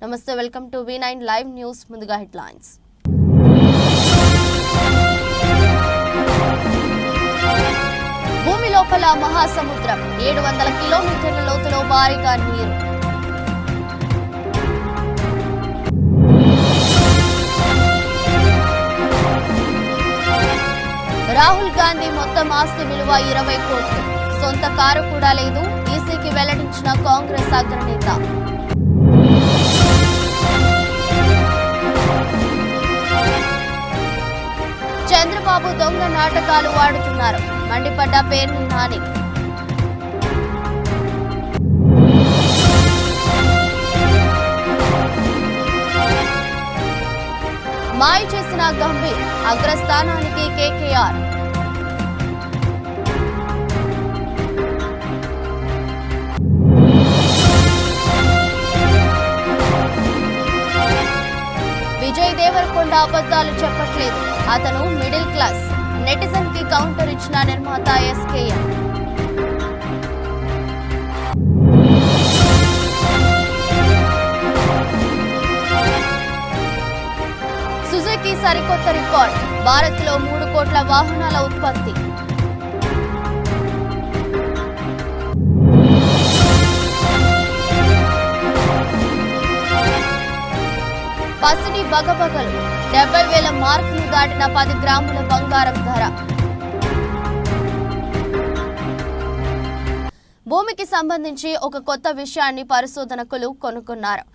నమస్తే, welcome to V9 live news. ముందుగా headlines. భూమి లోపల మహాసముద్రం, 700 కిలోమీటర్ల లోతులో భారీగా నీరు. రాహుల్ గాంధీ మొత్తం ఆస్తి విలువ 20 కోట్లు. సొంత కారు కూడా లేదు. ఈసీకి వెల్లడించిన కాంగ్రెస్ అగ్రనేత. చంద్రబాబు దొంగ నాటకాలు ఆడుతున్నారు, మండిపడ్డ పేర్ని నాని. మాయ చేసిన గంభీర్, అగ్రస్థానానికి కేకేఆర్. విజయ్ దేవరకొండ అబద్ధాలు చెప్పట్లేదు, అతను మిడిల్ క్లాస్. నెటిజన్ కి కౌంటర్ ఇచ్చిన నిర్మాత ఎస్కేఎన్. సుజుకి సరికొత్త రికార్డ్, భారత్ లో 3 కోట్ల వాహనాల ఉత్పత్తి. పసిడి బగబగలు, 70,000 మార్కును దాటిన 10 గ్రాముల బంగారం ధర. భూమికి సంబంధించి ఒక కొత్త విషయాన్ని పరిశోధకులు కనుగొన్నారు.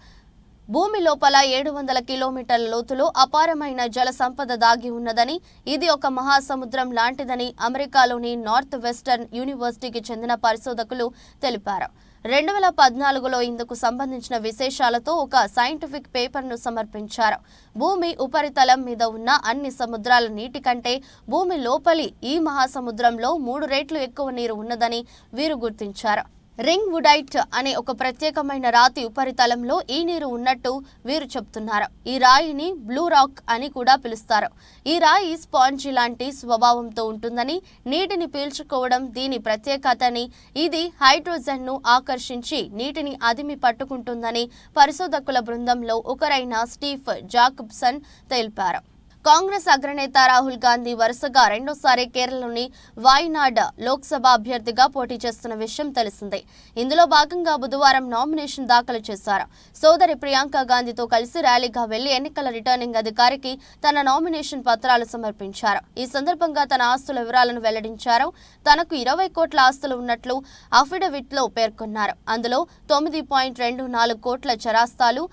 భూమి లోపల 700 కిలోమీటర్ల లోతులో అపారమైన జల సంపద దాగి ఉన్నదని, ఇది ఒక మహాసముద్రం లాంటిదని అమెరికాలోని నార్త్ వెస్టర్న్ యూనివర్సిటీకి చెందిన పరిశోధకులు తెలిపారు. 2014లో ఇందుకు సంబంధించిన విశేషాలతో ఒక సైంటిఫిక్ పేపర్ను సమర్పించారు. భూమి ఉపరితలం మీద ఉన్న అన్ని సముద్రాల నీటి కంటే భూమి లోపలి ఈ మహాసముద్రంలో 3 రెట్లు ఎక్కువ నీరు ఉన్నదని వీరు గుర్తించారు. రింగ్ వుడైట్ అనే ఒక ప్రత్యేకమైన రాతి ఉపరితలంలో ఈ నీరు ఉన్నట్టు వీరు చెబుతున్నారు. ఈ రాయిని బ్లూ రాక్ అని కూడా పిలుస్తారు. ఈ రాయి స్పాంజి లాంటి స్వభావంతో ఉంటుందని, నీటిని పీల్చుకోవడం దీని ప్రత్యేకతని, ఇది హైడ్రోజన్ను ఆకర్షించి నీటిని అదిమి పట్టుకుంటుందని పరిశోధకుల బృందంలో ఒకరైన స్టీవ్ జాకబ్సన్ తెలిపారు. కాంగ్రెస్ అగ్రనేత రాహుల్ గాంధీ వరుసగా రెండోసారి కేరళలోని వాయనాడ్ లోక్సభ అభ్యర్థిగా పోటీ చేస్తున్న విషయం తెలిసిందే. ఇందులో భాగంగా బుధవారం నామినేషన్ దాఖలు చేశారు. సోదరి ప్రియాంక గాంధీతో కలిసి ర్యాలీగా వెళ్లి ఎన్నికల రిటర్నింగ్ అధికారికి తన నామినేషన్ పత్రాలు సమర్పించారు. ఈ సందర్భంగా తన ఆస్తుల వివరాలను వెల్లడించారు. తనకు 20 కోట్ల ఆస్తులు ఉన్నట్లు అఫిడవిట్లో పేర్కొన్నారు. అందులో 9.24 కోట్ల చరాస్తాలు,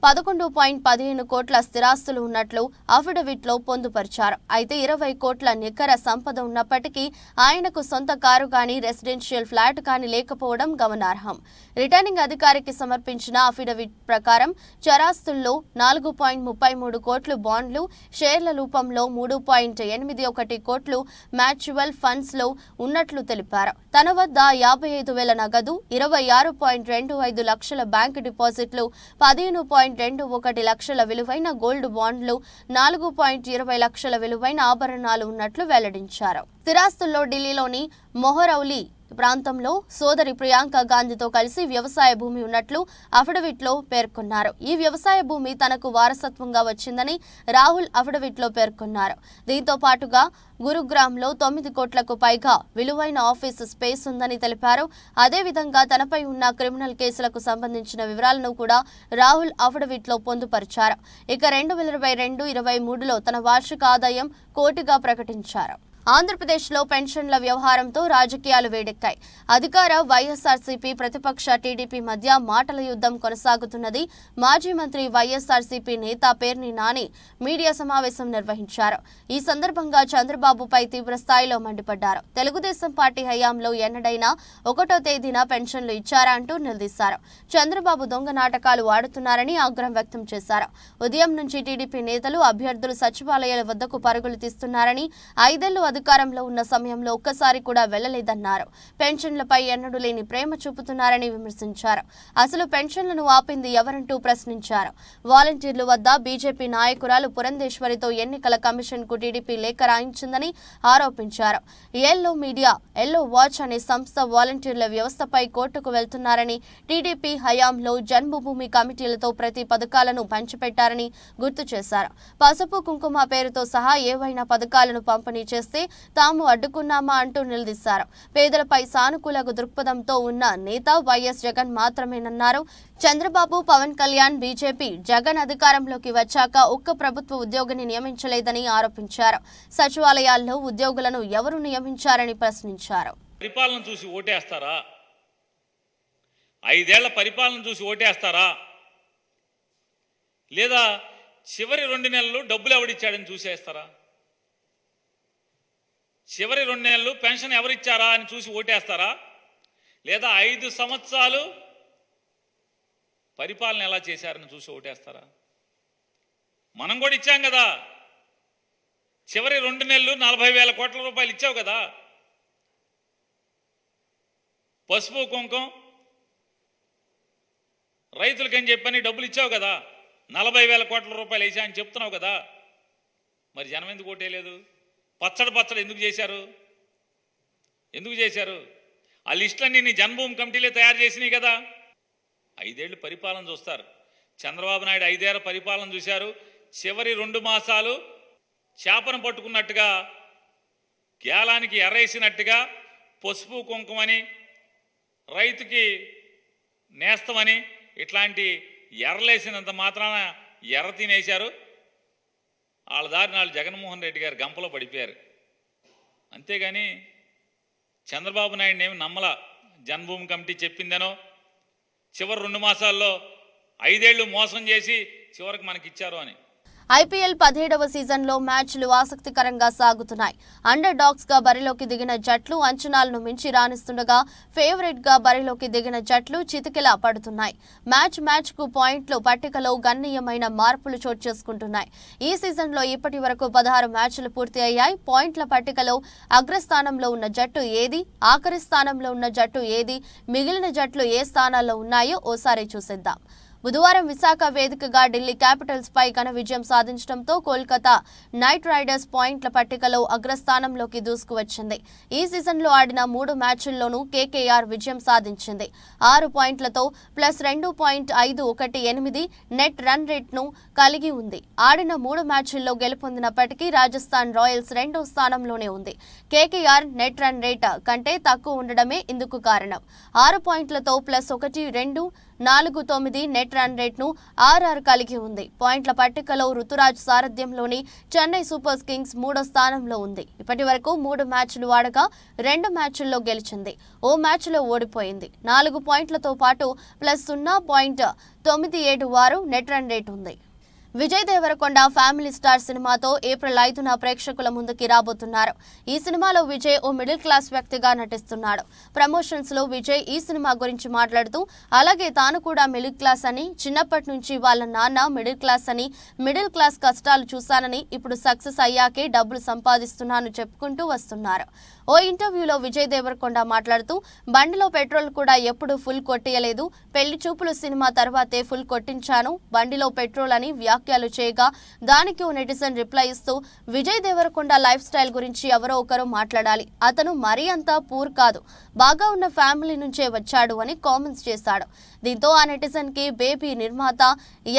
11.15 కోట్ల స్థిరాస్తులు ఉన్నట్లు అఫిడవిట్లో పొందుపరిచారు. అయితే 20 కోట్ల నికర సంపద ఉన్నప్పటికీ ఆయనకు సొంత కారు కానీ రెసిడెన్షియల్ ఫ్లాట్ కానీ లేకపోవడం గమనార్హం. రిటర్నింగ్ అధికారికి సమర్పించిన అఫిడవిట్ ప్రకారం చరాస్తుల్లో 4.33 కోట్లు బాండ్లు, షేర్ల రూపంలో 3.81 కోట్లు మ్యూచువల్ ఫండ్స్ లో ఉన్నట్లు తెలిపారు. తన వద్ద 55,000 నగదు, 26.25 లక్షల బ్యాంకు డిపాజిట్లు, 15.21 లక్షల విలువైన గోల్డ్ బాండ్లు, 4.20 లక్షల విలువైన ఆభరణాలు ఉన్నట్లు వెల్లడించారు. స్థిరాస్తుల్లో ఢిల్లీలోని మొహరౌలీ ప్రాంతంలో సోదరి ప్రియాంక గాంధీతో కలిసి వ్యవసాయ భూమి ఉన్నట్లు అఫిడవిట్లో పేర్కొన్నారు. ఈ వ్యవసాయ భూమి తనకు వారసత్వంగా వచ్చిందని రాహుల్ అఫిడవిట్లో పేర్కొన్నారు. దీంతో పాటుగా గురుగ్రామ్లో 9 కోట్లకు పైగా విలువైన ఆఫీసు స్పేస్ ఉందని తెలిపారు. అదేవిధంగా తనపై ఉన్న క్రిమినల్ కేసులకు సంబంధించిన వివరాలను కూడా రాహుల్ అఫిడవిట్లో పొందుపరిచారు. ఇక 2022-23లో తన వార్షిక ఆదాయం కోటిగా ప్రకటించారు. ఆంధ్రప్రదేశ్లో పెన్షన్ల వ్యవహారంతో రాజకీయాలు వేడెక్కాయి. అధికార వైఎస్ఆర్సీపీ, ప్రతిపక్ష టీడీపీ మధ్య మాటల యుద్ధం కొనసాగుతున్నది. మాజీ మంత్రి వైఎస్ఆర్సీపీ నేత పేర్ని నాని మీడియా సమావేశం నిర్వహించారు. ఈ సందర్భంగా చంద్రబాబుపై తీవ్ర స్థాయిలో మండిపడ్డారు. తెలుగుదేశం పార్టీ హయాంలో ఎన్నడైనా 1వ తేదీన పెన్షన్లు ఇచ్చారా అంటూ నిలదీశారు. చంద్రబాబు దొంగ నాటకాలు ఆడుతున్నారని ఆగ్రహం వ్యక్తం చేశారు. ఉదయం నుంచి టీడీపీ నేతలు, అభ్యర్థులు సచివాలయాల వద్దకు పరుగులు తీస్తున్నారని, 5 ఏళ్లు అధికారంలో ఉన్న సమయంలో ఒక్కసారి కూడా వెళ్లలేదన్నారు. పెన్షన్లపై ఎన్నడూ లేని ప్రేమ చూపుతున్నారని విమర్శించారు. అసలు పెన్షన్లను ఆపింది ఎవరంటూ ప్రశ్నించారు. వాలంటీర్ల వద్ద బీజేపీ నాయకురాలు పురంధేశ్వరితో ఎన్నికల కమిషన్ కు టీడీపీ లేఖ రాయించిందని ఆరోపించారు. ఎల్లో మీడియా, ఎల్లో వాచ్ అనే సంస్థ వాలంటీర్ల వ్యవస్థపై కోర్టుకు వెళ్తున్నారని, టీడీపీ హయాంలో జన్మభూమి కమిటీలతో ప్రతి పథకాలను పంచిపెట్టారని గుర్తు చేశారు. పసుపు కుంకుమ పేరుతో సహా ఏవైనా పథకాలను పంపిణీ చేస్తే తాము అడ్డుకున్నామా అంటూ నిలదీశారు. పేదలపై సానుకూల దృక్పథంతో ఉన్న నేత వైఎస్ జగన్ మాత్రమేనన్నారు. చంద్రబాబు, పవన్ కళ్యాణ్, బీజేపీ, జగన్ అధికారంలోకి వచ్చాక ఒక్క ప్రభుత్వ ఉద్యోగిని నియమించలేదని ఆరోపించారు. సచివాలయాల్లో ఉద్యోగులను ఎవరు నియమించారని ప్రశ్నించారు. పరిపాలన చూసి ఓటేస్తారా? 5 ఏళ్ల పరిపాలన చూసి ఓటేస్తారా? లేదా చివరి 2 నెలలు డబ్బులు ఎవడిచ్చాడని చూసేస్తారా? చివరి 2 నెలలు పెన్షన్ ఎవరిచ్చారా అని చూసి ఓటేస్తారా? లేదా 5 సంవత్సరాలు పరిపాలన ఎలా చేశారని చూసి ఓటేస్తారా? మనం కూడా ఇచ్చాం కదా. చివరి 2 నెలలు 40,000 కోట్ల రూపాయలు ఇచ్చావు కదా. పసుపు కుంకం రైతులకని చెప్పని డబ్బులు ఇచ్చావు కదా. 40,000 కోట్ల రూపాయలు వేసా అని చెప్తున్నావు కదా. మరి జనం ఎందుకు ఓటేయలేదు? పచ్చడి ఎందుకు చేశారు? ఆ లిస్టులన్నీ నీ జన్మభూమి కమిటీలే తయారు చేసినాయి కదా. 5 ఏళ్ళు పరిపాలన చూస్తారు. చంద్రబాబు నాయుడు 5 ఏళ్ల పరిపాలన చూశారు. చివరి 2 మాసాలు చేపను పట్టుకున్నట్టుగా, గేలానికి ఎర్రేసినట్టుగా పసుపు కుంకుమని, రైతుకి నేస్తమని ఇట్లాంటి ఎర్రలేసినంత మాత్రాన ఎర్ర తినేశారు. వాళ్ళ దారి నాళ్ళు జగన్మోహన్ రెడ్డి గారు గంపలో పడిపోయారు. అంతేగాని చంద్రబాబు నాయుడిని ఏమి నమ్మల. జన్మభూమి కమిటీ చెప్పిందనో, చివరి 2 మాసాల్లో 5 ఏళ్ళు మోసం చేసి చివరికి మనకిచ్చారు అని. ఐపీఎల్ 17వ సీజన్లో మ్యాచ్లు ఆసక్తికరంగా సాగుతున్నాయి. అండర్ డాగ్స్ గా బరిలోకి దిగిన జట్లు అంచనాలను మించి రాణిస్తుండగా, ఫేవరెట్ గా బరిలోకి దిగిన జట్లు చితికిలా పడుతున్నాయి. మ్యాచ్ కు పాయింట్ల పట్టికలో గణనీయమైన మార్పులు చోటు చేసుకుంటున్నాయి. ఈ సీజన్లో ఇప్పటి వరకు 16 మ్యాచ్లు పూర్తి అయ్యాయి. పాయింట్ల పట్టికలో అగ్రస్థానంలో ఉన్న జట్టు ఏది, ఆఖరి స్థానంలో ఉన్న జట్టు ఏది, మిగిలిన జట్లు ఏ స్థానాల్లో ఉన్నాయో ఓసారి చూసేద్దాం. బుధవారం విశాఖ వేదికగా ఢిల్లీ క్యాపిటల్స్ పై ఘన విజయం సాధించడంతో కోల్కతా నైట్ రైడర్స్ పాయింట్ల పట్టికలో అగ్రస్థానంలోకి దూసుకువచ్చింది. ఈ సీజన్లో ఆడిన 3 మ్యాచ్ల్లోనూ కేకేఆర్ విజయం సాధించింది. 6 పాయింట్లతో +2.518 నెట్ రన్ రేట్ను కలిగి ఉంది. ఆడిన 3 మ్యాచ్ల్లో గెలుపొందినప్పటికీ రాజస్థాన్ రాయల్స్ 2వ స్థానంలోనే ఉంది. కేకేఆర్ నెట్ రన్ రేట్ కంటే తక్కువ ఉండడమే ఇందుకు కారణం. 6 పాయింట్లతో +1.249 నెట్ రన్ రేట్ను ఆర్ఆర్ కలిగి ఉంది. పాయింట్ల పట్టికలో రుతురాజ్ సారథ్యంలోని చెన్నై సూపర్ కింగ్స్ 3వ స్థానంలో ఉంది. ఇప్పటి వరకు 3 మ్యాచ్లు ఆడగా 2 మ్యాచ్ల్లో గెలిచింది, ఓ మ్యాచ్లో ఓడిపోయింది. 4 పాయింట్లతో పాటు +0.97 నెట్ రన్ రేట్ ఉంది. విజయ్ దేవరకొండ ఫ్యామిలీ స్టార్ సినిమాతో ఏప్రిల్ 5న ప్రేక్షకుల ముందుకి రాబోతున్నారు. ఈ సినిమాలో విజయ్ ఓ మిడిల్ క్లాస్ వ్యక్తిగా నటిస్తున్నాడు. ప్రమోషన్స్ లో విజయ్ ఈ సినిమా గురించి మాట్లాడుతూ, అలాగే తాను కూడా మిడిల్ క్లాస్ అని, చిన్నప్పటి నుంచి వాళ్ళ నాన్న మిడిల్ క్లాస్ అని, మిడిల్ క్లాస్ కష్టాలు చూశానని, ఇప్పుడు సక్సెస్ అయ్యాకే డబ్బులు సంపాదిస్తున్నాను చెప్పుకుంటూ వస్తున్నారు. ఓ ఇంటర్వ్యూలో విజయ్ దేవరకొండ మాట్లాడుతూ, బండిలో పెట్రోల్ కూడా ఎప్పుడూ ఫుల్ కొట్టియలేదు, పెళ్లి చూపులు సినిమా తర్వాతే ఫుల్ కొట్టించాను, బండిలో పెట్రోల్ అని వ్యాఖ్యలు చేయగా దానికి ఓ నెటిజన్ రిప్లై ఇస్తూ, విజయ్ దేవరకొండ లైఫ్ స్టైల్ గురించి ఎవరో ఒకరు మాట్లాడాలి, అతను మరీ అంతా పూర్ కాదు, బాగా ఉన్న ఫ్యామిలీ నుంచే వచ్చాడు అని కామెంట్స్ చేశాడు. దీంతో ఆ నెటిజన్ కి బేబీ నిర్మాత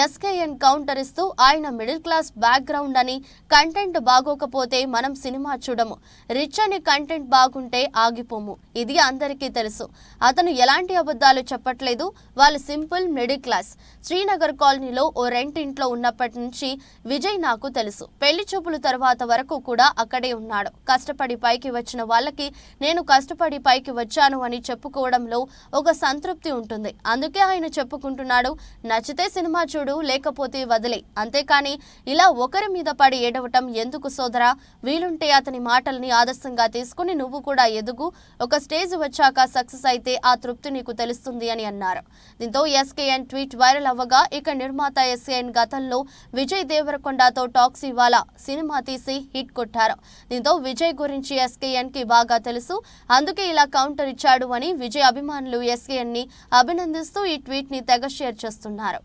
ఎస్కేఎన్ కౌంటర్ ఇస్తూ, ఆయన మిడిల్ క్లాస్ బ్యాక్గ్రౌండ్ అని, కంటెంట్ బాగోకపోతే మనం సినిమా చూడము, రిచ్ అని కంటెంట్ బాగుంటే ఆగిపోము, ఇది అందరికీ తెలుసు, అతను ఎలాంటి అబద్ధాలు చెప్పట్లేదు, వాళ్ళు సింపుల్ మిడిల్ క్లాస్. శ్రీనగర్ కాలనీలో ఓ రెంట్ ఇంట్లో ఉన్నప్పటి నుంచి విజయ్ నాకు తెలుసు, పెళ్లి చూపుల తర్వాత వరకు కూడా అక్కడే ఉన్నాడు. కష్టపడి పైకి వచ్చిన వాళ్ళకి నేను కష్టపడి పైకి వచ్చాను అని చెప్పుకోవడంలో ఒక సంతృప్తి ఉంటుంది, అందుకే ఆయన చెప్పుకుంటున్నాడు, నచ్చితే సినిమా చూడు, లేకపోతే వదిలే, అంతేకాని ఇలా ఒకరి మీద పడి ఏడవటం ఎందుకు సోదరా, వీలుంటే అతని మాటల్ని ఆదర్శంగా తీసుకుని నువ్వు కూడా ఎదుగు, ఒక స్టేజ్ వచ్చాక సక్సెస్ అయితే ఆ తృప్తి నీకు తెలుస్తుంది అని అన్నారు. దీంతో ఎస్కేఎన్ ట్వీట్ వైరల్ అవ్వగా, ఇక నిర్మాత ఎస్కేఎన్ గతంలో విజయ్ దేవరకొండతో టాక్సీవాలా సినిమా తీసి హిట్ కొట్టారు. దీంతో విజయ్ గురించి ఎస్కేఎన్ కి బాగా తెలుసు, అందుకే ఇలా కౌంటర్ ఇచ్చాడు అని విజయ్ అభిమానులు ఎస్కేఎన్ ని అభినందిస్తూ ఈ ట్వీట్ ని తెగ షేర్ చేస్తున్నారు.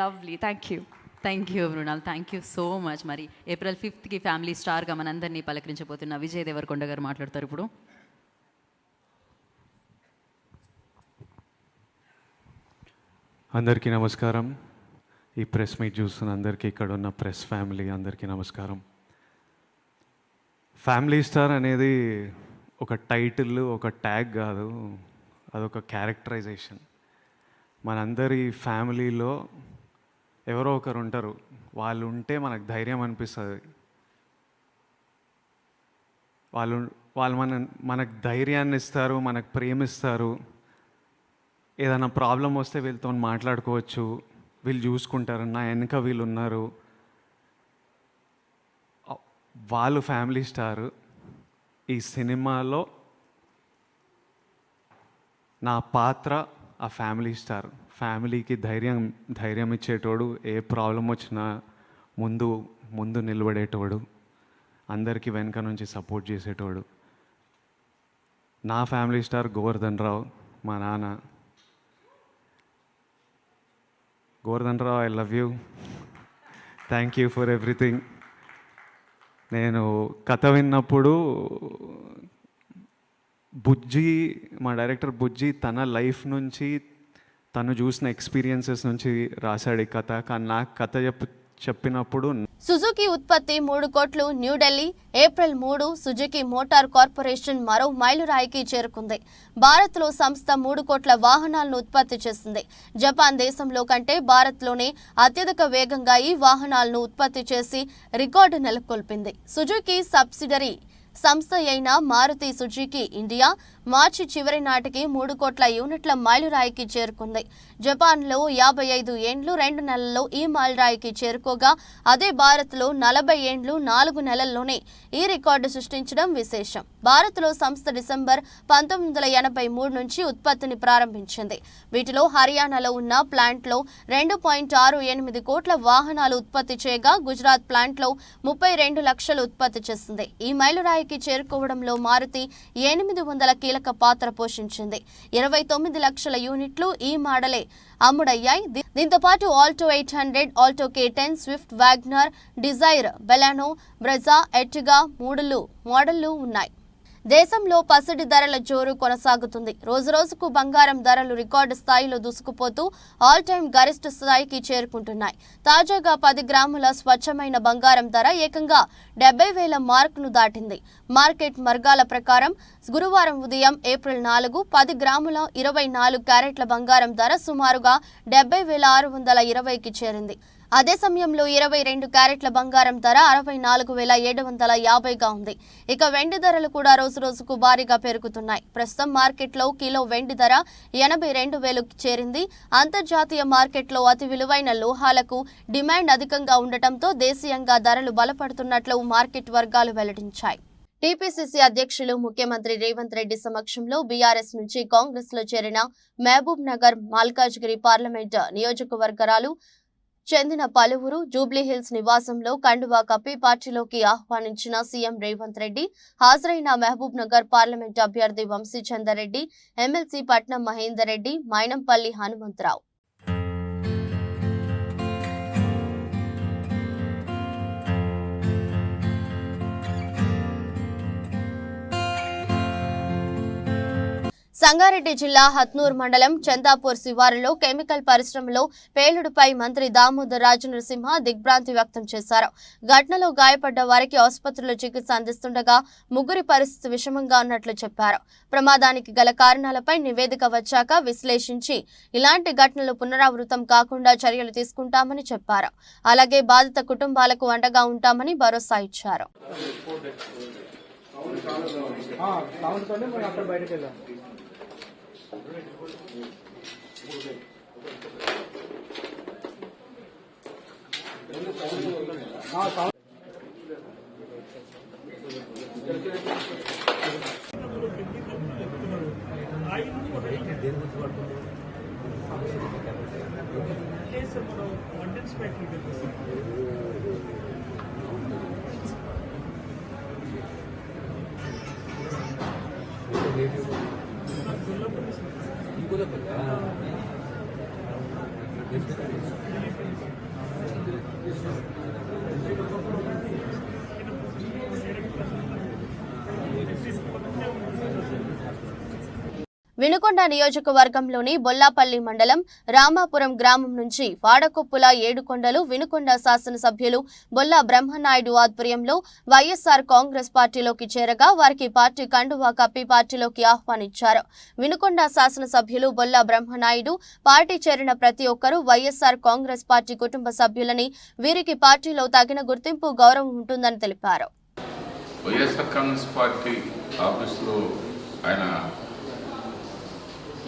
Lovely, thank you Mrunal, thank you so much. మరి April 5th ఫ్యామిలీ స్టార్గా మనందరినీ పలకరించబోతున్న విజయ్ దేవరకొండ గారు మాట్లాడతారు ఇప్పుడు. అందరికీ నమస్కారం. ఈ ప్రెస్ మీట్ చూస్తున్న అందరికీ, ఇక్కడ ఉన్న ప్రెస్ ఫ్యామిలీ అందరికీ నమస్కారం. ఫ్యామిలీ స్టార్ అనేది ఒక టైటిల్, ఒక ట్యాగ్ కాదు, అదొక క్యారెక్టరైజేషన్. మనందరి ఫ్యామిలీలో ఎవరో ఒకరు ఉంటారు, వాళ్ళు ఉంటే మనకు ధైర్యం అనిపిస్తుంది. వాళ్ళు మనకు ధైర్యాన్ని ఇస్తారు, మనకు ప్రేమిస్తారు. ఏదైనా ప్రాబ్లం వస్తే వీళ్ళతో మాట్లాడుకోవచ్చు, వీళ్ళు చూసుకుంటారు, నా వెనుక వీళ్ళు ఉన్నారు. వాళ్ళు ఫ్యామిలీ స్టార్. ఈ సినిమాలో నా పాత్ర ఆ ఫ్యామిలీ స్టార్. ఫ్యామిలీకి ధైర్యం ఇచ్చేటోడు, ఏ ప్రాబ్లం వచ్చినా ముందు నిలబడేటోడు, అందరికీ వెనక నుంచి సపోర్ట్ చేసేటోడు. నా ఫ్యామిలీ స్టార్ గోవర్ధన్ రావు, మా నాన్న. Govardhan Rao, I love you, thank you for everything. నేను కథ విన్నప్పుడు బుజ్జి, మా డైరెక్టర్ బుజ్జి తన లైఫ్ నుంచి, తను చూసిన ఎక్స్పీరియన్సెస్ నుంచి రాశాడు ఈ కథ. కానీ నాకు కథ చెప్పినప్పుడు సుజుకి ఉత్పత్తి 3 కోట్లు. New Delhi April 3 Suzuki motor corporation మరో మైలురాయికి చేరుకుంది. భారత్లో సంస్థ 3 కోట్ల వాహనాలను ఉత్పత్తి చేసింది. జపాన్ దేశంలో కంటే భారత్లోనే అత్యధిక వేగంగా ఈ వాహనాలను ఉత్పత్తి చేసి రికార్డు నెలకొల్పింది. సుజుకి సబ్సిడరీ సంస్థ అయిన మారుతి సుజుకి ఇండియా మార్చి చివరి నాటికి 3 కోట్ల యూనిట్ల మైలురాయికి చేరుకుంది. జపాన్లో 55 ఏండ్లు 2 నెలల్లో ఈ మైలురాయికి చేరుకోగా, అదే భారత్లో 40 ఏండ్లు 4 నెలల్లోనే ఈ రికార్డు సృష్టించడం విశేషం. భారత్లో సంస్థ డిసెంబర్ 1983 నుంచి ఉత్పత్తిని ప్రారంభించింది. వీటిలో హర్యానాలో ఉన్న ప్లాంట్లో 2.68 కోట్ల వాహనాలు ఉత్పత్తి చేయగా, గుజరాత్ ప్లాంట్లో 32 లక్షలు ఉత్పత్తి చేసింది. ఈ మైలురాయికి చేరుకోవడంలో మారుతి 800 కీలక పాత్ర పోషించింది. 29 లక్షల యూనిట్లు ఈ మోడలే అమ్ముడయ్యాయి. దీంతో పాటు Alto 800, Alto K10, Swift, WagonR, Dzire, Baleno, Brezza, Ertiga మోడళ్లు ఉన్నాయి. దేశంలో పసిడి ధరల జోరు కొనసాగుతుంది. రోజురోజుకు బంగారం ధరలు రికార్డు స్థాయిలో దూసుకుపోతూ ఆల్ టైమ్ గరిష్ట స్థాయికి చేరుకుంటున్నాయి. తాజాగా 10 గ్రాముల స్వచ్ఛమైన బంగారం ధర ఏకంగా 70,000 మార్కును దాటింది. మార్కెట్ వర్గాల ప్రకారం గురువారం ఉదయం April 4 10 గ్రాముల 24 క్యారెట్ల బంగారం ధర సుమారుగా 70,620కి చేరింది. అదే సమయంలో 22 క్యారెట్ల బంగారం ధర 64,750గా ఉంది. ఇక వెండి ధరలు కూడా రోజురోజుకు భారీగా పెరుగుతున్నాయి. ప్రస్తుతం మార్కెట్లో కిలో వెండి ధర 82,000కి చేరింది. అంతర్జాతీయ మార్కెట్లో అతి విలువైన లోహాలకు డిమాండ్ అధికంగా ఉండటంతో దేశీయంగా ధరలు బలపడుతున్నట్లు మార్కెట్ వర్గాలు వెల్లడించాయి. టీపీసీసీ అధ్యక్షులు ముఖ్యమంత్రి రేవంత్ రెడ్డి సమక్షంలో బీఆర్ఎస్ నుంచి కాంగ్రెస్ లో చేరిన మహబూబ్ నగర్, మల్కాజ్గిరి పార్లమెంట్ నియోజకవర్గాలు చెందిన పలువురు జూబ్లీహిల్స్ నివాసంలో కండువా కప్పి పార్టీలోకి ఆహ్వానించిన సీఎం రేవంత్ రెడ్డి హాజరైన మహబూబ్ నగర్ పార్లమెంట్ అభ్యర్థి వంశీ చందర్ రెడ్డి, ఎమ్మెల్సీ పట్నం మహేందర్ రెడ్డి, మైనంపల్లి హనుమంతరావు. సంగారెడ్డి జిల్లా హత్నూర్ మండలం చందాపూర్ శివారులో కెమికల్ పరిశ్రమలో పేలుడుపై మంత్రి దామోదర్ రాజనరసింహ దిగ్భ్రాంతి వ్యక్తం చేశారు. ఘటనలో గాయపడ్డ వారికి ఆసుపత్రిలో చికిత్స అందిస్తుండగా ముగ్గురి పరిస్థితి విషమంగా ఉన్నట్లు చెప్పారు. ప్రమాదానికి గల కారణాలపై నివేదిక వచ్చాక విశ్లేషించి ఇలాంటి ఘటనలు పునరావృతం కాకుండా చర్యలు తీసుకుంటామని చెప్పారు. అలాగే బాధిత కుటుంబాలకు అండగా ఉంటామని భరోసా ఇచ్చారు. కేసు మనం వంట ఇన్స్పెక్టర్ పెట్టేస్తాం. వినుకొండ నియోజకవర్గంలోని బొల్లాపల్లి మండలం రామాపురం గ్రామం నుంచి వాడకొప్పుల ఏడుకొండలు వినుకొండ శాసనసభ్యులు బొల్లా బ్రహ్మనాయుడు ఆధ్వర్యంలో వైఎస్ఆర్ కాంగ్రెస్ పార్టీలోకి చేరగా వారికి పార్టీ కండువా కప్పి పార్టీలోకి ఆహ్వానించారు. వినుకొండ శాసనసభ్యులు బొల్లా బ్రహ్మనాయుడు పార్టీ చేరిన ప్రతి ఒక్కరూ వైఎస్ఆర్ కాంగ్రెస్ పార్టీ కుటుంబ సభ్యులని, వీరికి పార్టీలో తగిన గుర్తింపు, గౌరవం ఉంటుందని తెలిపారు. వైఎస్ఆర్ కాంగ్రెస్ పార్టీ ఆఫీసులో ఆయన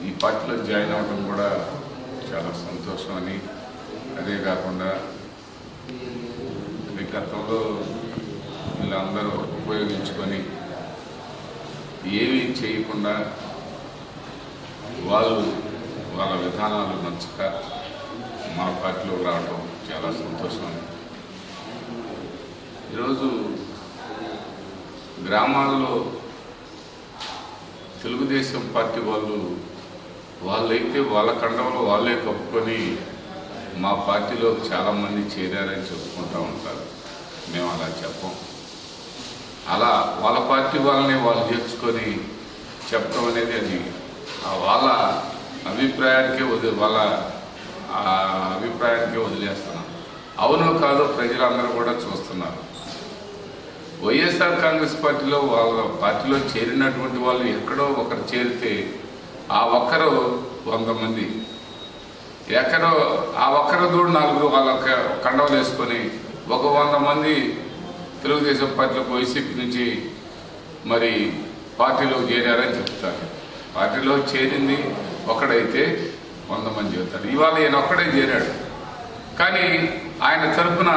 ఈ పార్టీలో జాయిన్ అవ్వడం కూడా చాలా సంతోషం అని, అదే కాకుండా గతంలో వీళ్ళందరూ ఉపయోగించుకొని ఏమీ చేయకుండా వాళ్ళ విధానాలు నచ్చక మన పార్టీలోకి రావడం చాలా సంతోషం. ఈరోజు గ్రామాల్లో తెలుగుదేశం పార్టీ వాళ్ళైతే వాళ్ళ కండవలు వాళ్ళే కప్పుకొని మా పార్టీలో చాలామంది చేరారని చెప్పుకుంటూ ఉంటారు. మేము అలా చెప్పం. అలా వాళ్ళ పార్టీ వాళ్ళని వాళ్ళు చేర్చుకొని చెప్పడం అనేది అది వాళ్ళ అభిప్రాయానికే వదిలేస్తున్నాం. అవునో కాదో ప్రజలందరూ కూడా చూస్తున్నారు. వైఎస్ఆర్ కాంగ్రెస్ పార్టీలో వాళ్ళ పార్టీలో చేరినటువంటి వాళ్ళు ఎక్కడో ఒకరు చేరితే ఆ ఒక్కరు 100 మంది, ఎక్కడో ఆ ఒక్కరు దూడు 4 వాళ్ళ కండవలు వేసుకొని ఒక 100 మంది తెలుగుదేశం పార్టీలోకి వైసీపీ నుంచి మరి పార్టీలోకి చేరారని చెప్తారు. పార్టీలో చేరింది ఒకడైతే 100 మంది చెప్తారు. ఇవాళ ఈయన ఒక్కడే చేరాడు, కానీ ఆయన తరఫున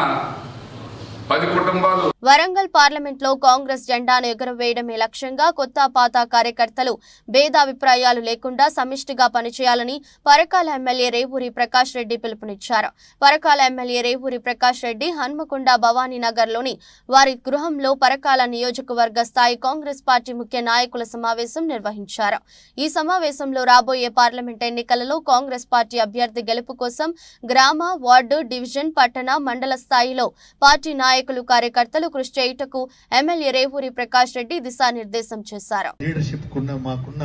10 కుటుంబాలు. వరంగల్ పార్లమెంట్ లో కాంగ్రెస్ జెండాను ఎగురవేయడమే లక్ష్యంగా కొత్త పాత కార్యకర్తలు భేదాభిప్రాయాలు లేకుండా సమిష్టిగా పనిచేయాలని పరకాల ఎమ్మెల్యే రేవూరి ప్రకాష్ రెడ్డి పిలుపునిచ్చారు. పరకాల ఎమ్మెల్యే రేవూరి ప్రకాష్ రెడ్డి హన్మకొండ భవానీనగర్ లోని వారి గృహంలో పరకాల నియోజకవర్గ స్థాయి కాంగ్రెస్ పార్టీ ముఖ్య నాయకుల సమావేశం నిర్వహించారు. ఈ సమావేశంలో రాబోయే పార్లమెంట్ ఎన్నికలలో కాంగ్రెస్ పార్టీ అభ్యర్థి గెలుపు కోసం గ్రామ, వార్డు, డివిజన్, పట్టణ, మండల స్థాయిలో పార్టీ నాయకులు, కార్యకర్తలు కృషి చేయుటకు ఎమ్మెల్యే రేవూరి ప్రకాష్ రెడ్డి దిశానిర్దేశం చేశారు. లీడర్షిప్ మాకున్న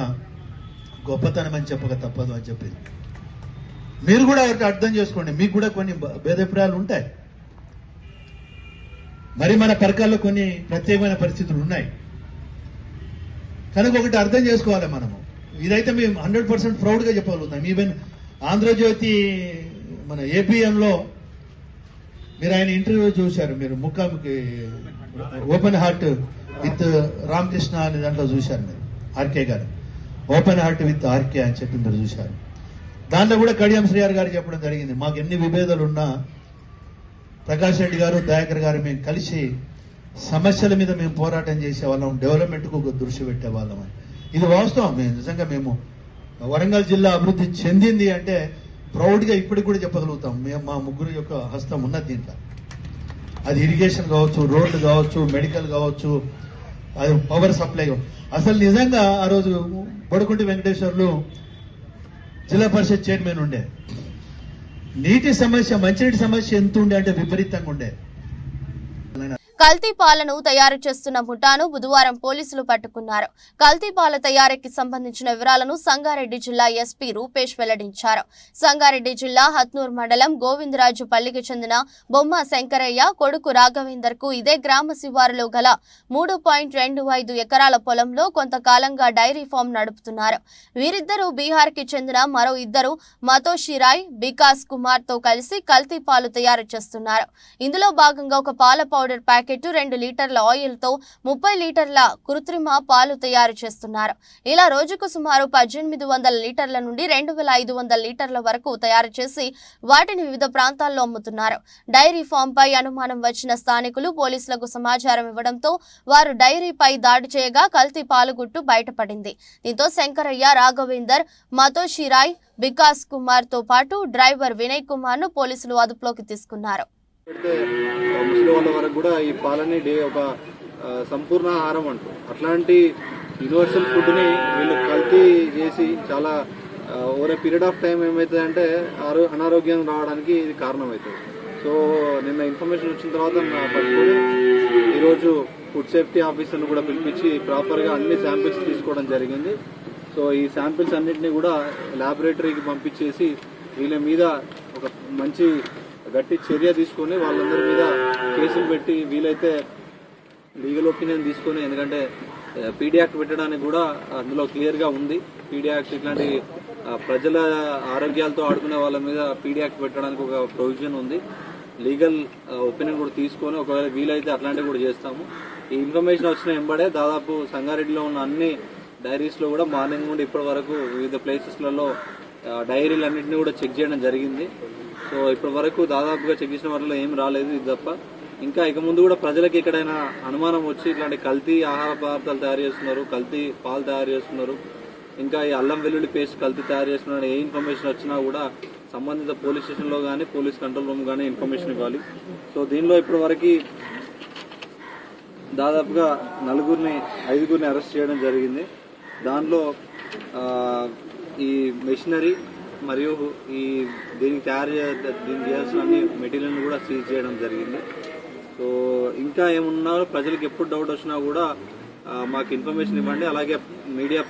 గొప్పతనం అని చెప్పక తప్పదు అని చెప్పింది. మీరు కూడా ఒకటి అర్థం చేసుకోండి, మీకు కూడా కొన్ని భేదాభిప్రాయాలు ఉంటాయి. మరి మన పరకాల్లో కొన్ని ప్రత్యేకమైన పరిస్థితులు ఉన్నాయి కనుక ఒకటి అర్థం చేసుకోవాలి. మనము ఇదైతే మేము 100% ప్రౌడ్గా చెప్పగలుగుతాం. ఈవెన్ ఆంధ్రజ్యోతి మన ఏపీఎంలో మీరు ఆయన ఇంటర్వ్యూ చూశారు, మీరు ముఖాముఖి ఓపెన్ హార్ట్ విత్ రామకృష్ణ అనే దాంట్లో చూశారు. మీరు ఆర్కే గారు ఓపెన్ హార్ట్ విత్ ఆర్కే అని చెప్పి మీరు చూశారు. దాంట్లో కూడా కడియం శ్రీఆర్ గారు చెప్పడం జరిగింది, మాకు ఎన్ని విభేదాలు ఉన్నా ప్రకాష్ రెడ్డి గారు, దయాకర్ గారు మేము కలిసి సమస్యల మీద మేము పోరాటం చేసేవాళ్ళం, డెవలప్మెంట్కు ఒక దృష్టి పెట్టేవాళ్ళం అని. ఇది వాస్తవం. నిజంగా మేము వరంగల్ జిల్లా అభివృద్ధి చెందింది అంటే ప్రౌడ్గా ఇప్పటికి కూడా చెప్పగలుగుతాం. మేము మా ముగ్గురు యొక్క హస్తం ఉన్నది దీంట్లో. అది ఇరిగేషన్ కావచ్చు, రోడ్లు కావచ్చు, మెడికల్ కావచ్చు, అది పవర్ సప్లై. అసలు నిజంగా ఆ రోజు బొడకుంటి వెంకటేశ్వర్లు జిల్లా పరిషత్ చైర్మన్ ఉండే. నీటి సమస్య, మంచినీటి సమస్య ఎంత ఉండే అంటే విపరీతంగా ఉండే. కల్తీ పాలను తయారు చేస్తున్న ముఠాను బుధవారం పోలీసులు పట్టుకున్నారు. కల్తీ పాల తయారీకి సంబంధించిన వివరాలను సంగారెడ్డి జిల్లా ఎస్పీ రూపేష్ వెల్లడించారు. సంగారెడ్డి జిల్లా హత్నూర్ మండలం గోవిందరాజు పల్లికి చెందిన బొమ్మ శంకరయ్య కొడుకు రాఘవేందర్ కు ఇదే గ్రామ శివారులో గల 3.25 ఎకరాల పొలంలో కొంతకాలంగా డైరీ ఫామ్ నడుపుతున్నారు. వీరిద్దరూ బీహార్ కి చెందిన మరో ఇద్దరు మతోషిరాయ్, వికాస్ కుమార్ తో కలిసి కల్తీ పాలు తయారు చేస్తున్నారు. ఇందులో భాగంగా ఒక పాల పౌడర్ ప్యాకెట్ ప్యాకెట్ 2 లీటర్ల ఆయిల్తో 30 లీటర్ల కృత్రిమ పాలు తయారు చేస్తున్నారు. ఇలా రోజుకు సుమారు 1800 లీటర్ల నుండి 2500 లీటర్ల వరకు తయారు చేసి వాటిని వివిధ ప్రాంతాల్లో అమ్ముతున్నారు. డైరీ ఫామ్పై అనుమానం వచ్చిన స్థానికులు పోలీసులకు సమాచారం ఇవ్వడంతో వారు డైరీపై దాడి చేయగా కల్తీ పాలుగుట్టు బయటపడింది. దీంతో శంకరయ్య, రాఘవేందర్, మతోషిరాయ్, వికాస్ కుమార్ తో పాటు డ్రైవర్ వినయ్ కుమార్ ను పోలీసులు అదుపులోకి తీసుకున్నారు. ముసలి వాళ్ళ వరకు కూడా ఈ పాలని ఒక సంపూర్ణ ఆహారం అంటూ అట్లాంటి యూనివర్సల్ ఫుడ్ని వీళ్ళు కల్తీ చేసి చాలా over a period of time ఏమవుతుందంటే అనారోగ్యం రావడానికి ఇది కారణమవుతుంది. సో నిన్న ఇన్ఫర్మేషన్ వచ్చిన తర్వాత పట్టుకొని ఈరోజు ఫుడ్ సేఫ్టీ ఆఫీసర్ను కూడా పిలిపించి ప్రాపర్గా అన్ని శాంపిల్స్ తీసుకోవడం జరిగింది. సో ఈ శాంపిల్స్ అన్నింటినీ కూడా ల్యాబొరేటరీకి పంపించేసి వీళ్ళ మీద ఒక మంచి గట్టి చర్య తీసుకొని వాళ్ళందరి మీద కేసులు పెట్టి వీలైతే లీగల్ ఒపీనియన్ తీసుకొని, ఎందుకంటే పీడీ యాక్ట్ పెట్టడానికి కూడా అందులో క్లియర్గా ఉంది. పీడీ యాక్ట్ ఇట్లాంటి ప్రజల ఆరోగ్యాలతో ఆడుకునే వాళ్ళ మీద పీడీ యాక్ట్ పెట్టడానికి ఒక ప్రొవిజన్ ఉంది. లీగల్ ఒపీనియన్ కూడా తీసుకొని ఒకవేళ వీలైతే అట్లాంటివి కూడా చేస్తాము. ఈ ఇన్ఫర్మేషన్ వచ్చిన వెంబడే దాదాపు సంగారెడ్డిలో ఉన్న అన్ని డైరీస్లో కూడా మార్నింగ్ నుండి ఇప్పటి వరకు వివిధ ప్లేసెస్లలో డైరీలు అన్నింటినీ కూడా చెక్ చేయడం జరిగింది. సో ఇప్పటి వరకు దాదాపుగా చెక్ చేసిన వాటిలో ఏం రాలేదు ఇది తప్ప. ఇంకా ఇక ముందు కూడా ప్రజలకు ఎక్కడైనా అనుమానం వచ్చి ఇట్లాంటి కల్తీ ఆహార పదార్థాలు తయారు చేస్తున్నారు, కల్తీ పాలు తయారు చేస్తున్నారు, ఇంకా ఈ అల్లం వెల్లుల్లి పేస్ట్ కల్తీ తయారు చేస్తున్నారు, ఏ ఇన్ఫర్మేషన్ వచ్చినా కూడా సంబంధిత పోలీస్ స్టేషన్లో కానీ పోలీస్ కంట్రోల్ రూమ్ కానీ ఇన్ఫర్మేషన్ ఇవ్వాలి. సో దీనిలో ఇప్పటి వరకు దాదాపుగా 5గురిని అరెస్ట్ చేయడం జరిగింది. దానిలో ఈ మెషినరీ మరియు ఈ దీనికి చేయాల్సిన అన్ని మెటీరియల్ని కూడా సీజ్ చేయడం జరిగింది. సో ఇంకా ఏమున్నా ప్రజలకు ఎప్పుడు డౌట్ వచ్చినా కూడా మాకు ఇన్ఫర్మేషన్ ఇవ్వండి. అలాగే మీడియా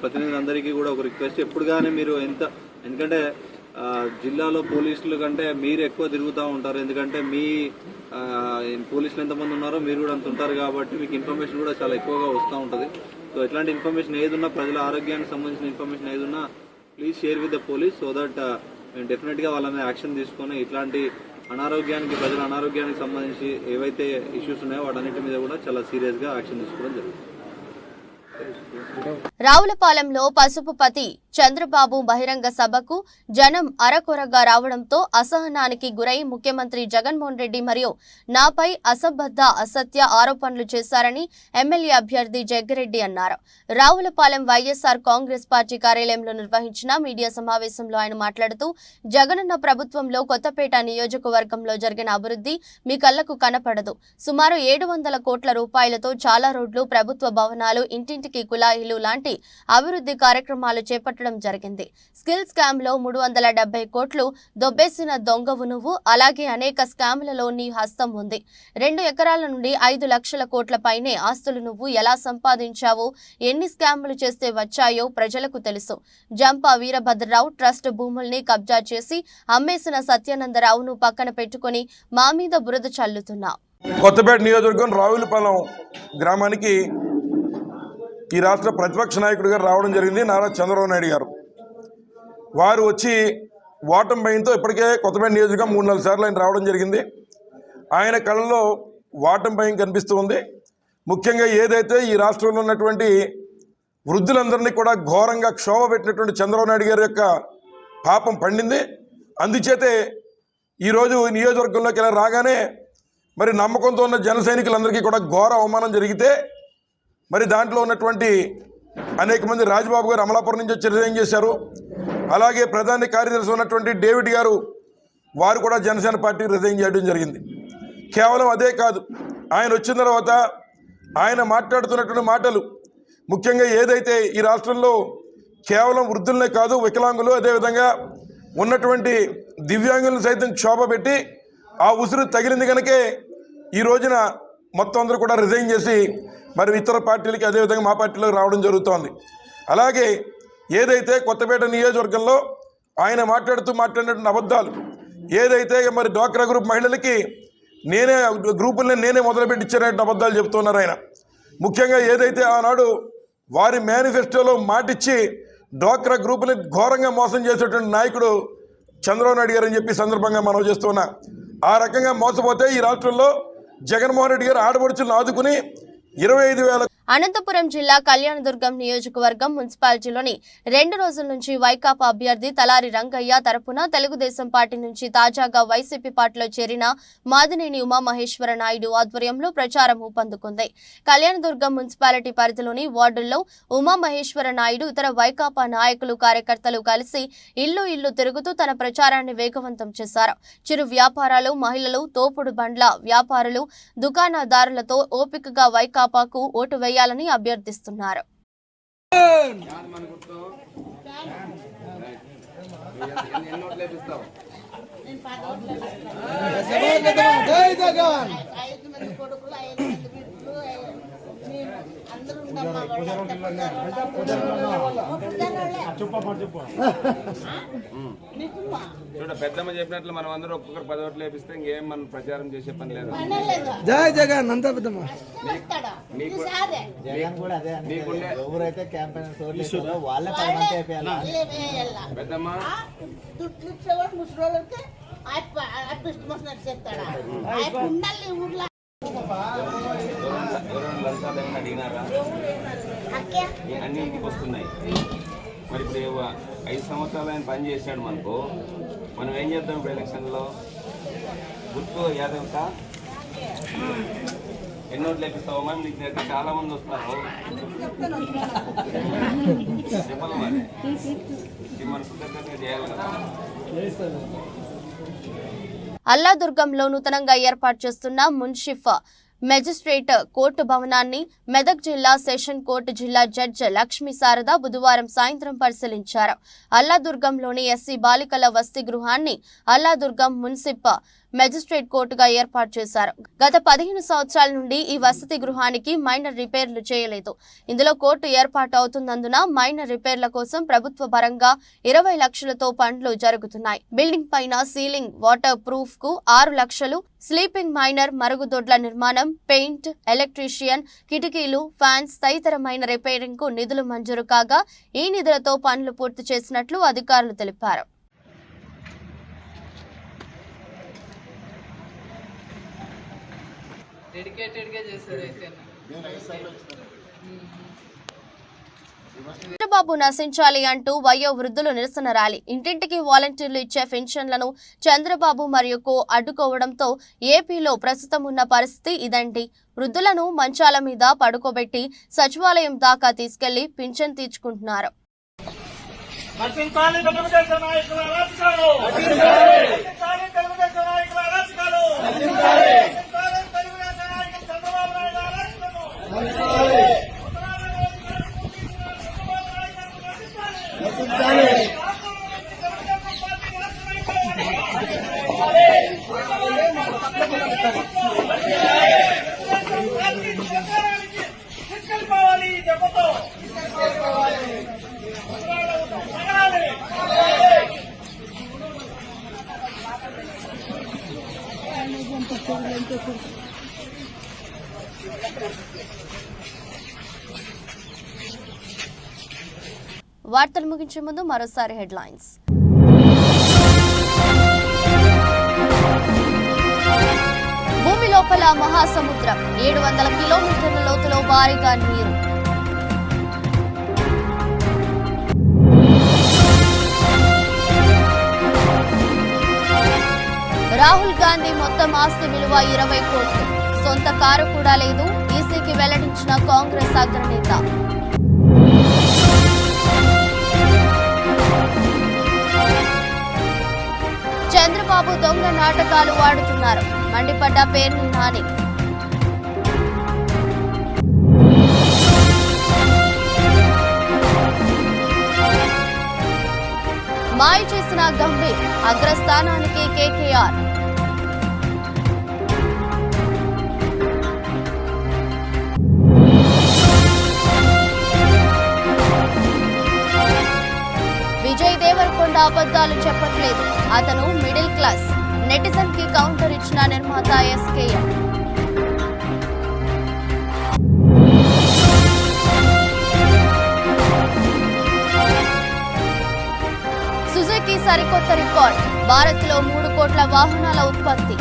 ప్రతినిధులందరికీ కూడా ఒక రిక్వెస్ట్, ఎప్పుడు కానీ మీరు ఎందుకంటే జిల్లాలో పోలీసుల కంటే మీరు ఎక్కువ తిరుగుతూ ఉంటారు, ఎందుకంటే మీ పోలీసులు ఎంతమంది ఉన్నారో మీరు కూడా అంత ఉంటారు కాబట్టి మీకు ఇన్ఫర్మేషన్ కూడా చాలా ఎక్కువగా వస్తూ ఉంటుంది. సో ఎట్లాంటి ఇన్ఫర్మేషన్ ఏదున్నా, ప్రజల ఆరోగ్యానికి సంబంధించిన ఇన్ఫర్మేషన్ ఏదున్నా please share with the police, so that మేము డెఫినెట్గా వాళ్ళ మీద యాక్షన్ తీసుకొని ఇట్లాంటి ప్రజల అనారోగ్యానికి సంబంధించి ఏవైతే ఇష్యూస్ ఉన్నాయో వాటన్నిటి మీద కూడా చాలా సీరియస్గా యాక్షన్ తీసుకోవడం జరుగుతుంది. రావులపాలెంలో పసుపుపతి చంద్రబాబు బహిరంగ సభకు జనం అరకొరగా రావడంతో అసహనానికి గురై ముఖ్యమంత్రి జగన్మోహన్ రెడ్డి మరియు నాపై అసంబద్ధ అసత్య ఆరోపణలు చేశారని ఎమ్మెల్యే అభ్యర్థి జగ్గిరెడ్డి అన్నారు. రావులపాలెం వైఎస్ఆర్ కాంగ్రెస్ పార్టీ కార్యాలయంలో నిర్వహించిన మీడియా సమావేశంలో ఆయన మాట్లాడుతూ, జగనన్న ప్రభుత్వంలో కొత్తపేట నియోజకవర్గంలో జరిగిన అభివృద్ధి మీ కళ్లకు కనపడదు. సుమారు 700 కోట్ల రూపాయలతో చాలా రోడ్లు, ప్రభుత్వ భవనాలు, ఇంటింటికి కుళాయిలు లాంటి అభివృద్ధి కార్యక్రమాలు చేపట్టడం జరిగింది. స్కిల్ స్కామ్ లో 370 కోట్లు దొబ్బేసిన దొంగవు నువ్వు. అలాగే అనేక స్కామ్లలో నీ హస్తం ఉంది. 2 ఎకరాల నుండి 5 లక్షల కోట్ల పైనే ఆస్తులు నువ్వు ఎలా సంపాదించావో, ఎన్ని స్కాములు చేస్తే వచ్చాయో ప్రజలకు తెలుసు. జంపా వీరభద్రరావు ట్రస్ట్ భూముల్ని కబ్జా చేసి అమ్మేసిన సత్యానందరావును పక్కన పెట్టుకుని మా మీద బురద చల్లుతున్నావు. కొత్తపేట నియోజకవర్గం రావులపాలెం గ్రామానికి ఈ రాష్ట్ర ప్రతిపక్ష నాయకుడు గారు రావడం జరిగింది, నారా చంద్రబాబు నాయుడు గారు. వారు వచ్చి ఓటమి భయంతో ఇప్పటికే కొత్తపేట నియోజకవర్గం 3-4 సార్లు ఆయన రావడం జరిగింది. ఆయన కళ్ళలో ఓటమి భయం కనిపిస్తూ ఉంది. ముఖ్యంగా ఏదైతే ఈ రాష్ట్రంలో ఉన్నటువంటి వృద్ధులందరినీ కూడా ఘోరంగా క్షోభ పెట్టినటువంటి చంద్రబాబు నాయుడు గారి యొక్క పాపం పండింది. అందుచేతే ఈరోజు నియోజకవర్గంలోకి ఇలా రాగానే మరి నమ్మకంతో ఉన్న జన సైనికులందరికీ కూడా ఘోర అవమానం జరిగితే, మరి దాంట్లో ఉన్నటువంటి అనేక మంది, రాజబాబు గారు అమలాపురం నుంచి వచ్చి రిజైన్ చేశారు. అలాగే ప్రధాన కార్యదర్శి ఉన్నటువంటి డేవిడ్ గారు, వారు కూడా జనసేన పార్టీ రిజైన్ చేయడం జరిగింది. కేవలం అదే కాదు, ఆయన వచ్చిన తర్వాత ఆయన మాట్లాడుతున్నటువంటి మాటలు, ముఖ్యంగా ఏదైతే ఈ రాష్ట్రంలో కేవలం వృద్ధులనే కాదు, వికలాంగులు, అదేవిధంగా ఉన్నటువంటి దివ్యాంగులను సైతం క్షోభ పెట్టి ఆ ఉసురు తగిలింది కనుకే ఈ రోజున మొత్తం అందరూ కూడా రిజైన్ చేసి మరి ఇతర పార్టీలకి, అదేవిధంగా మా పార్టీలోకి రావడం జరుగుతోంది. అలాగే ఏదైతే కొత్తపేట నియోజకవర్గంలో ఆయన మాట్లాడినటువంటి అబద్ధాలు, ఏదైతే మరి డ్వాక్రా గ్రూప్ మహిళలకి గ్రూపుల్ని నేనే మొదలుపెట్టించారనే అబద్ధాలు చెప్తున్నారు ఆయన. ముఖ్యంగా ఏదైతే ఆనాడు వారి మేనిఫెస్టోలో మాటిచ్చి డ్వాక్రా గ్రూపుని ఘోరంగా మోసం చేసేటువంటి నాయకుడు చంద్రబాబు నాయుడు గారు అని చెప్పి సందర్భంగా మనం చేస్తున్నా. ఆ రకంగా మోసపోతే ఈ రాష్ట్రంలో జగన్మోహన్ రెడ్డి గారు ఆడపడుచులను ఆదుకుని 25,000 అనంతపురం జిల్లా కళ్యాణదుర్గం నియోజకవర్గం మున్సిపాలిటీలోని 2 రోజుల నుంచి వైకాపా అభ్యర్థి తలారి రంగయ్య తరపున తెలుగుదేశం పార్టీ నుంచి తాజాగా వైసీపీ పార్టీలో చేరిన మాదినేని ఉమామహేశ్వర నాయుడు ఆధ్వర్యంలో ప్రచారం ఊపందుకుంది. కళ్యాణదుర్గం మున్సిపాలిటీ పరిధిలోని వార్డుల్లో ఉమామహేశ్వర నాయుడు ఇతర వైకాపా నాయకులు కార్యకర్తలు కలిసి ఇల్లు తిరుగుతూ తన ప్రచారాన్ని వేగవంతం చేశారు. చిరు వ్యాపారాలు, మహిళలు, తోపుడు బండ్ల వ్యాపారులు, దుకాణదారులతో ఓపికగా వైకాపాకు ఓటు వేయాలని అభ్యర్థిస్తున్నారు. చూడ పెద్దమ్మ చెప్పినట్లు మనం అందరూ ఒక్కొక్కరు 10 ఓట్లు వేపిస్తే ఇంకేం మనం ప్రచారం చేసే పని లేదు. జై జగన్ అంతా పెద్దమ్మ. ఎవరైతే క్యాంపెయిన్ వాళ్ళే 10 మంది అయిపోయాలి. పెద్దమ్మ అడిగినారా? అన్ని ఇంటికి వస్తున్నాయి. మరి ఇప్పుడు 5 సంవత్సరాలు ఆయన పని చేశాడు మనకు. మనం ఏం చేద్దాం ఇప్పుడు ఎలక్షన్లో? గుర్తు యాదవ్ ఎన్నోట్లు లేపిస్తావు మరి? నీకు దగ్గర చాలా మంది వస్తారు. చెప్పాలి మరి మన కృతజ్ఞతగా చేయాలి కదా. అల్లాదుర్గంలో నూతనంగా ఏర్పాటు చేస్తున్న మున్సిఫ్ మెజిస్ట్రేట్ కోర్టు భవనాన్ని మెదక్ జిల్లా సెషన్ కోర్టు జిల్లా జడ్జి లక్ష్మీ శారద బుధవారం సాయంత్రం పరిశీలించారు. అల్లాదుర్గంలోని ఎస్సీ బాలికల వసతి గృహాన్ని అల్లాదుర్గం మున్సిప్ మెజిస్ట్రేట్ కోర్టుగా ఏర్పాటు చేశారు. గత 15 సంవత్సరాల నుండి ఈ వసతి గృహానికి మైనర్ రిపేర్లు చేయలేదు. ఇందులో కోర్టు ఏర్పాటు అవుతున్నందున మైనర్ రిపేర్ల కోసం ప్రభుత్వ పరంగా 20 లక్షలతో పనులు జరుగుతున్నాయి. బిల్డింగ్ పైన సీలింగ్ వాటర్ ప్రూఫ్ కు 6 లక్షలు, స్లీపింగ్ మైనర్, మరుగుదొడ్ల నిర్మాణం, పెయింట్, ఎలక్ట్రీషియన్, కిటికీలు, ఫ్యాన్స్ తదితరమైన రిపేరింగ్ కు నిధులు మంజూరు కాగా ఈ నిధులతో పనులు పూర్తి చేసినట్లు అధికారులు తెలిపారు. చంద్రబాబు నశించాలి అంటూ వయో వృద్ధులు నిరసన ర్యాలీ. ఇంటింటికి వాలంటీర్లు ఇచ్చే పెన్షన్లను చంద్రబాబు మరియు అడ్డుకోవడంతో ఏపీలో ప్రస్తుతం ఉన్న పరిస్థితి ఇదండి. వృద్ధులను మంచాల మీద పడుకోబెట్టి సచివాలయం దాకా తీసుకెళ్లి పింఛన్ తీర్చుకుంటున్నారు. వార్తలు ముగించే ముందు మరోసారి హెడ్లైన్స్. భూమి లోపల మహాసముద్రం, 700 కిలోమీటర్ల లోతులో భారీగా నీరు. రాహుల్ గాంధీ మొత్తం ఆస్తి విలువ 20 కోట్లు, సొంత కారు కూడా లేదు, ఈసీకి వెల్లడించిన కాంగ్రెస్ అగ్రనేత. చంద్రబాబు దొంగ నాటకాలు ఆడుతున్నారు, మండిపడ్డ పేర్ని నాని. మాయ చేసిన గంభీర్, అగ్రస్థానానికి కేకేఆర్. విజయ్ దేవరకొండ అబద్ధాలు చెప్పట్లేదు, అతను మిడిల్ క్లాస్. నెటిజన్ కి కౌంటర్ ఇచ్చిన నిర్మాత ఎస్కేఎన్. సుజుకి సరికొత్త రికార్డ్, భారత్ లో 3 కోట్ల వాహనాల ఉత్పత్తి.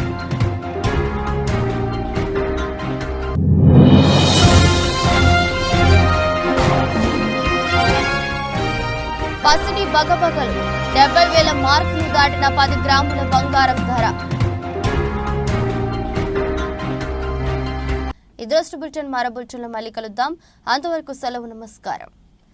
బగబగలు 70,000 మార్కును దాటిన 10 గ్రాముల బంగారం ధర. ఇదోస్ట్ బులెటిన్ మరో బులెటిన్లో మళ్ళీ కలుద్దాం. అంతవరకు సెలవు, నమస్కారం.